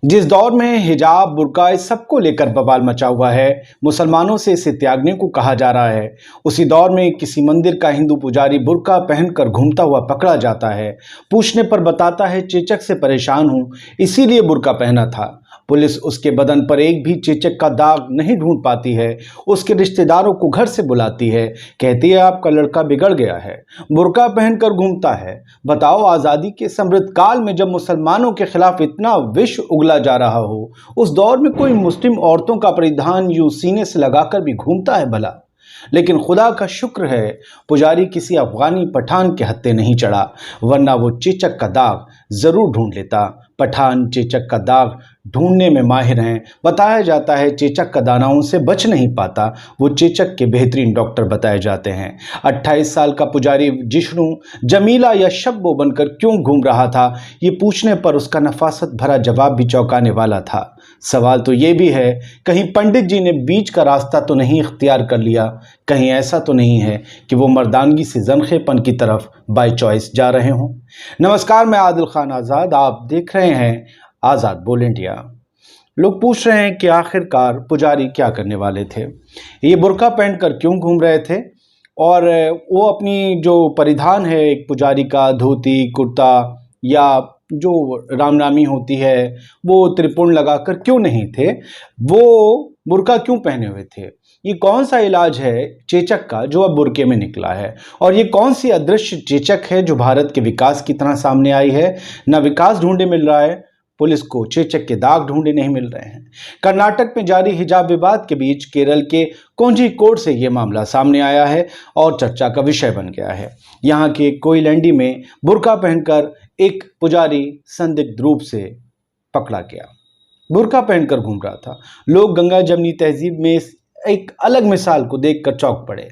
जिस दौर में हिजाब बुर्का इस सबको लेकर बवाल मचा हुआ है, मुसलमानों से इसे त्यागने को कहा जा रहा है, उसी दौर में किसी मंदिर का हिंदू पुजारी बुर्का पहनकर घूमता हुआ पकड़ा जाता है। पूछने पर बताता है चेचक से परेशान हूं, इसीलिए बुर्का पहना था। पुलिस उसके बदन पर एक भी चेचक का दाग नहीं ढूंढ पाती है। उसके रिश्तेदारों को घर से बुलाती है, कहती है आपका लड़का बिगड़ गया है, बुर्का पहनकर घूमता है। बताओ, आज़ादी के समृद्ध काल में जब मुसलमानों के खिलाफ इतना विष उगला जा रहा हो, उस दौर में कोई मुस्लिम औरतों का परिधान यूं सीने से लगाकर भी घूमता है भला? लेकिन खुदा का शुक्र है, पुजारी किसी अफगानी पठान के हत्थे नहीं चढ़ा, वरना वो चेचक का दाग जरूर ढूंढ लेता। पठान चेचक का दाग ढूंढने में माहिर हैं। बताया जाता है चेचक का दाना उनसे बच नहीं पाता। वो चेचक के बेहतरीन डॉक्टर बताए जाते हैं। 28 साल का पुजारी जिष्णु जमीला या शब्बो बनकर क्यों घूम रहा था, ये पूछने पर उसका नफासत भरा जवाब भी चौंकाने वाला था। सवाल तो ये भी है, कहीं पंडित जी ने बीच का रास्ता तो नहीं इख्तियार कर लिया? कहीं ऐसा तो नहीं है कि वो मर्दानगी से ज़नखेपन की तरफ बाय चॉइस जा रहे हों? नमस्कार, मैं आदिल खान आज़ाद, आप देख रहे हैं आज़ाद बोल इंडिया। लोग पूछ रहे हैं कि आखिरकार पुजारी क्या करने वाले थे, ये बुर्का पहनकर क्यों घूम रहे थे, और वो अपनी जो परिधान है एक पुजारी का, धोती कुर्ता या जो रामनामी होती है वो त्रिपुंड लगाकर क्यों नहीं थे, वो बुर्का क्यों पहने हुए थे? ये कौन सा इलाज है चेचक का जो अब बुर्के में निकला है, और ये कौन सी अदृश्य चेचक है जो भारत के विकास की तरह सामने आई है? न विकास ढूंढे मिल रहा है पुलिस को, चेचक के दाग ढूंढे नहीं मिल रहे हैं। कर्नाटक में जारी हिजाब विवाद के बीच केरल के कोझिकोड से ये मामला सामने आया है और चर्चा का विषय बन गया है। यहाँ के कोयलैंडी में बुर्का पहनकर एक पुजारी संदिग्ध रूप से पकड़ा गया, बुर्का पहनकर घूम रहा था। लोग गंगा जमनी तहजीब में इस एक अलग मिसाल को देखकर चौंक पड़े।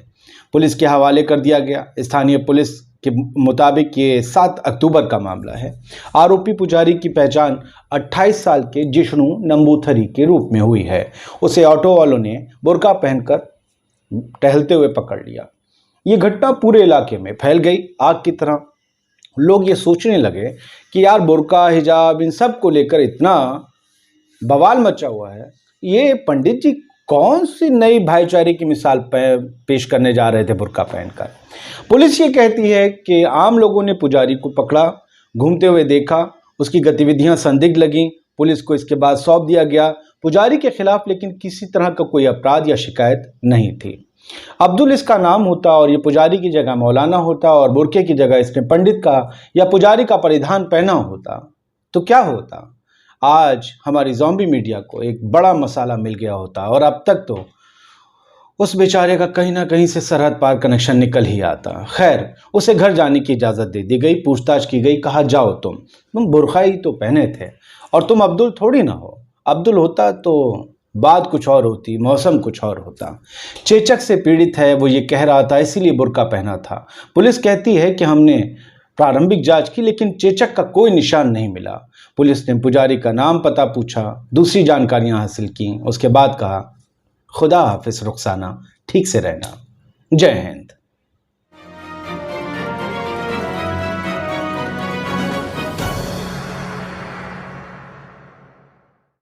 पुलिस के हवाले कर दिया गया। स्थानीय पुलिस के मुताबिक ये 7 अक्टूबर का मामला है। आरोपी पुजारी की पहचान 28 साल के जिष्णु नंबूथरी के रूप में हुई है। उसे ऑटो वालों ने बुर्का पहनकर टहलते हुए पकड़ लिया। ये घटना पूरे इलाके में फैल गई आग की तरह। लोग ये सोचने लगे कि यार, बुर्का हिजाब इन सब को लेकर इतना बवाल मचा हुआ है, ये पंडित जी कौन सी नई भाईचारे की मिसाल पेश करने जा रहे थे बुर्का पहनकर? पुलिस ये कहती है कि आम लोगों ने पुजारी को पकड़ा, घूमते हुए देखा, उसकी गतिविधियां संदिग्ध लगीं, पुलिस को इसके बाद सौंप दिया गया। पुजारी के खिलाफ लेकिन किसी तरह का कोई अपराध या शिकायत नहीं थी। अब्दुल इसका नाम होता और ये पुजारी की जगह मौलाना होता, और बुर्के की जगह इसने पंडित का या पुजारी का परिधान पहना होता, तो क्या होता? आज हमारी ज़ॉम्बी मीडिया को एक बड़ा मसाला मिल गया होता, और अब तक तो उस बेचारे का कहीं ना कहीं से सरहद पार कनेक्शन निकल ही आता। खैर, उसे घर जाने की इजाज़त दे दी गई, पूछताछ की गई, कहा जाओ तुम बुर्का ही तो पहने थे, और तुम अब्दुल थोड़ी ना हो। अब्दुल होता तो बात कुछ और होती, मौसम कुछ और होता। चेचक से पीड़ित है, वो ये कह रहा था, इसीलिए बुर्का पहना था। पुलिस कहती है कि हमने प्रारंभिक जांच की, लेकिन चेचक का कोई निशान नहीं मिला। पुलिस ने पुजारी का नाम पता पूछा, दूसरी जानकारियां हासिल की, उसके बाद कहा खुदा हाफिज रुखसाना, ठीक से रहना। जय हिंद।